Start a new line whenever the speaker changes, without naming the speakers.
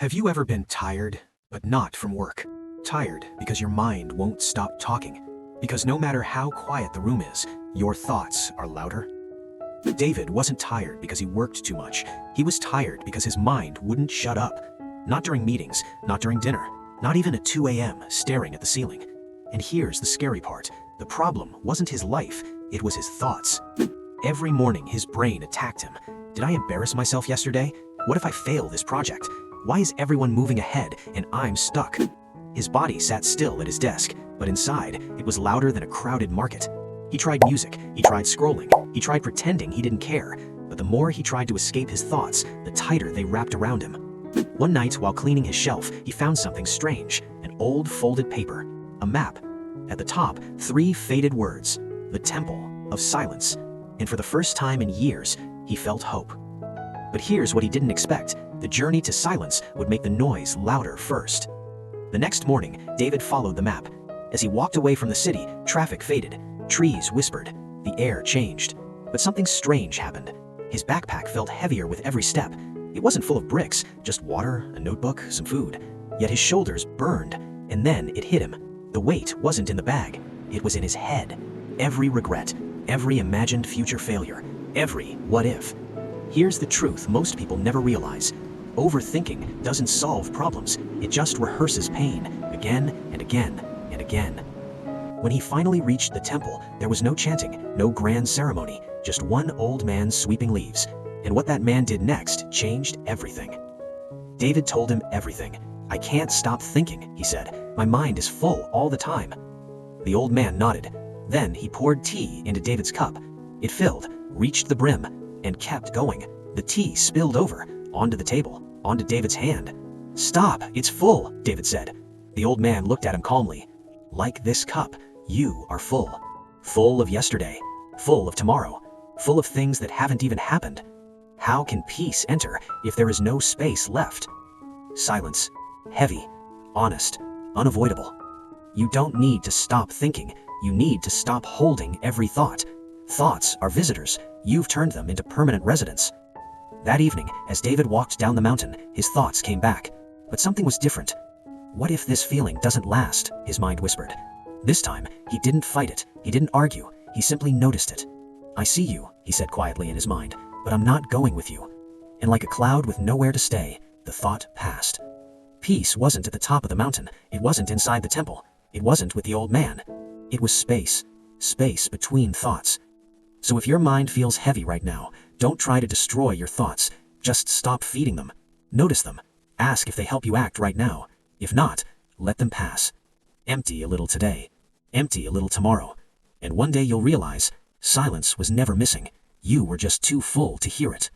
Have you ever been tired, but not from work? Tired because your mind won't stop talking. Because no matter how quiet the room is, your thoughts are louder? David wasn't tired because he worked too much. He was tired because his mind wouldn't shut up. Not during meetings, not during dinner, not even at 2 a.m. staring at the ceiling. And here's the scary part. The problem wasn't his life, it was his thoughts. Every morning his brain attacked him. Did I embarrass myself yesterday? What if I fail this project? Why is everyone moving ahead and I'm stuck? His body sat still at his desk, but inside, it was louder than a crowded market. He tried music, he tried scrolling, he tried pretending he didn't care, but the more he tried to escape his thoughts, the tighter they wrapped around him. One night, while cleaning his shelf, he found something strange, an old folded paper, a map. At the top, 3 faded words, the Temple of Silence. And for the first time in years, he felt hope. But here's what he didn't expect. The journey to silence would make the noise louder first. The next morning, David followed the map. As he walked away from the city, traffic faded, trees whispered, the air changed. But something strange happened. His backpack felt heavier with every step. It wasn't full of bricks, just water, a notebook, some food. Yet his shoulders burned, and then it hit him. The weight wasn't in the bag, it was in his head. Every regret, every imagined future failure, every what if. Here's the truth most people never realize. Overthinking doesn't solve problems, it just rehearses pain, again and again and again. When he finally reached the temple, there was no chanting, no grand ceremony, just one old man sweeping leaves. And what that man did next changed everything. David told him everything. "I can't stop thinking," he said. "My mind is full all the time." The old man nodded. Then he poured tea into David's cup. It filled, reached the brim, and kept going. The tea spilled over, onto the table, onto David's hand. "Stop, it's full," David said. The old man looked at him calmly. "Like this cup, you are full. Full of yesterday, full of tomorrow, full of things that haven't even happened. How can peace enter if there is no space left?" Silence. Heavy, honest, unavoidable. You don't need to stop thinking. You need to stop holding every thought. Thoughts are visitors. You've turned them into permanent residents. That evening, as David walked down the mountain, his thoughts came back. But something was different. What if this feeling doesn't last? His mind whispered. This time, he didn't fight it. He didn't argue. He simply noticed it. "I see you," he said quietly in his mind, "but I'm not going with you." And like a cloud with nowhere to stay, the thought passed. Peace wasn't at the top of the mountain. It wasn't inside the temple. It wasn't with the old man. It was space. Space between thoughts. So if your mind feels heavy right now, don't try to destroy your thoughts. Just stop feeding them. Notice them. Ask if they help you act right now. If not, let them pass. Empty a little today. Empty a little tomorrow. And one day you'll realize silence was never missing. You were just too full to hear it.